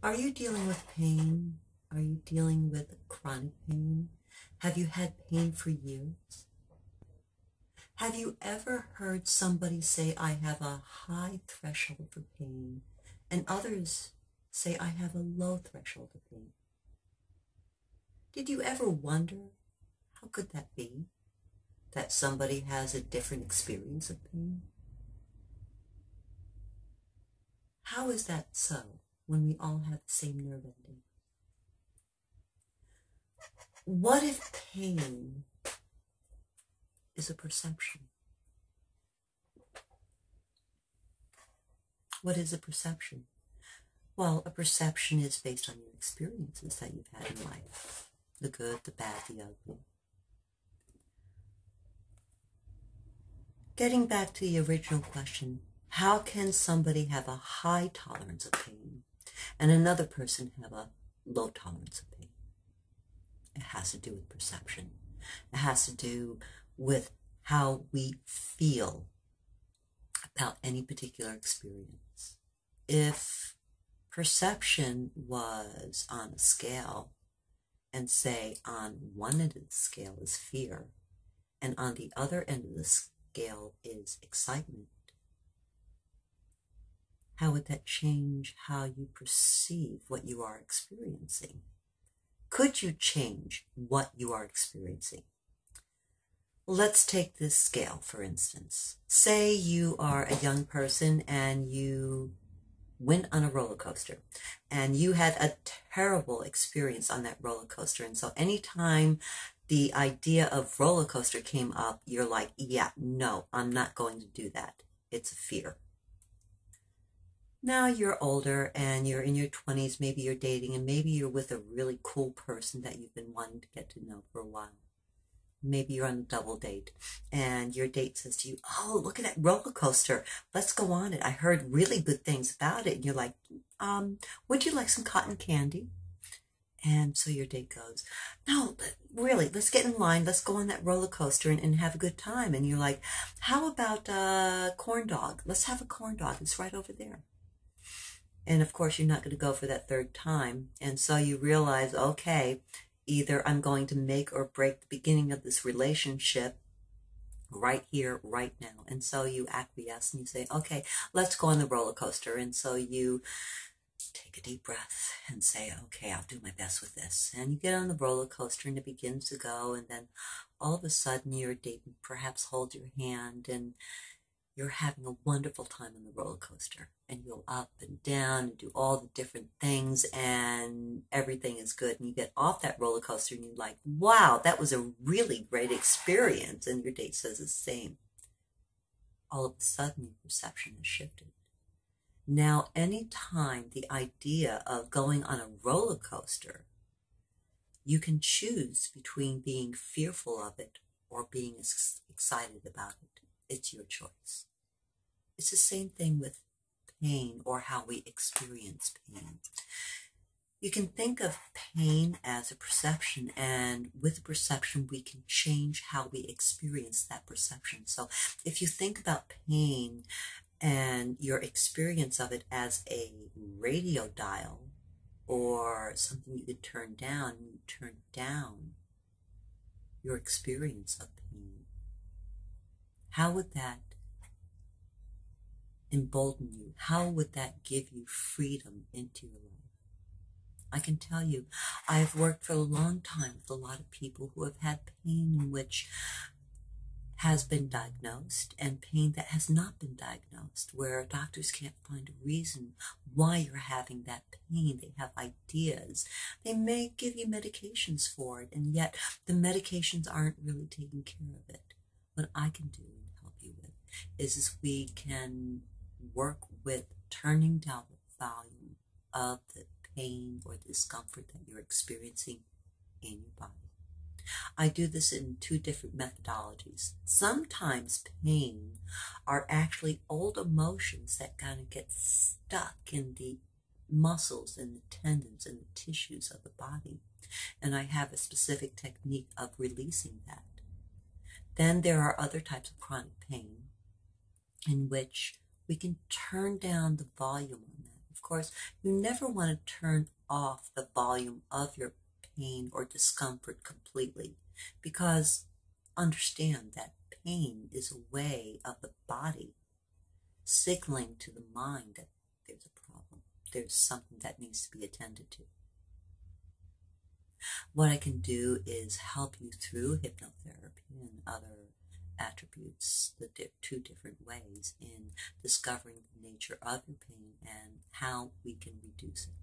Are you dealing with pain? Are you dealing with chronic pain? Have you had pain for years? Have you ever heard somebody say, I have a high threshold for pain, and others say, I have a low threshold of pain? Did you ever wonder, how could that be, that somebody has a different experience of pain? How is that so when we all have the same nerve ending? What if pain is a perception? What is a perception? Well, a perception is based on your experiences that you've had in life. The good, the bad, the ugly. Getting back to the original question, how can somebody have a high tolerance of pain and another person have a low tolerance of pain? It has to do with perception. It has to do with how we feel about any particular experience. If perception was on a scale, and say on one end of the scale is fear, and on the other end of the scale is excitement, how would that change how you perceive what you are experiencing? Could you change what you are experiencing? Let's take this scale, for instance. Say you are a young person and you went on a roller coaster and you had a terrible experience on that roller coaster. And so anytime the idea of roller coaster came up, you're like, yeah, no, I'm not going to do that. It's a fear. Now you're older and you're in your 20s, maybe you're dating, and maybe you're with a really cool person that you've been wanting to get to know for a while. Maybe you're on a double date and your date says to you, oh, look at that roller coaster. Let's go on it. I heard really good things about it. And you're like, would you like some cotton candy? And so your date goes, no, really, let's get in line. Let's go on that roller coaster and have a good time. And you're like, how about a corn dog? Let's have a corn dog. It's right over there. And of course, you're not going to go for that third time. And so you realize, okay, either I'm going to make or break the beginning of this relationship right here, right now. And so you acquiesce and you say, okay, let's go on the roller coaster. And so you take a deep breath and say, okay, I'll do my best with this. And you get on the roller coaster and it begins to go. And then all of a sudden your date perhaps holds your hand and you're having a wonderful time on the roller coaster, and you go up and down and do all the different things and everything is good. And you get off that roller coaster and you're like, wow, that was a really great experience. And your date says the same. All of a sudden your perception has shifted. Now, anytime the idea of going on a roller coaster, you can choose between being fearful of it or being excited about it. It's your choice. It's the same thing with pain or how we experience pain. You can think of pain as a perception, and with perception, we can change how we experience that perception. So if you think about pain and your experience of it as a radio dial or something you could turn down, you turn down your experience of pain. How would that embolden you? How would that give you freedom into your life? I can tell you, I've worked for a long time with a lot of people who have had pain which has been diagnosed and pain that has not been diagnosed, where doctors can't find a reason why you're having that pain. They have ideas. They may give you medications for it, and yet the medications aren't really taking care of it. What I can do and help you with is we can work with turning down the volume of the pain or discomfort that you're experiencing in your body. I do this in two different methodologies. Sometimes pain are actually old emotions that kind of get stuck in the muscles and the tendons and the tissues of the body. And I have a specific technique of releasing that. Then there are other types of chronic pain in which we can turn down the volume on that Of course, you never want to turn off the volume of your pain or discomfort completely, because understand that pain is a way of the body signaling to the mind that there's a problem, there's something that needs to be attended to. What I can do is help you through hypnotherapy and other attributes, the two different ways in discovering the nature of your pain and how we can reduce it.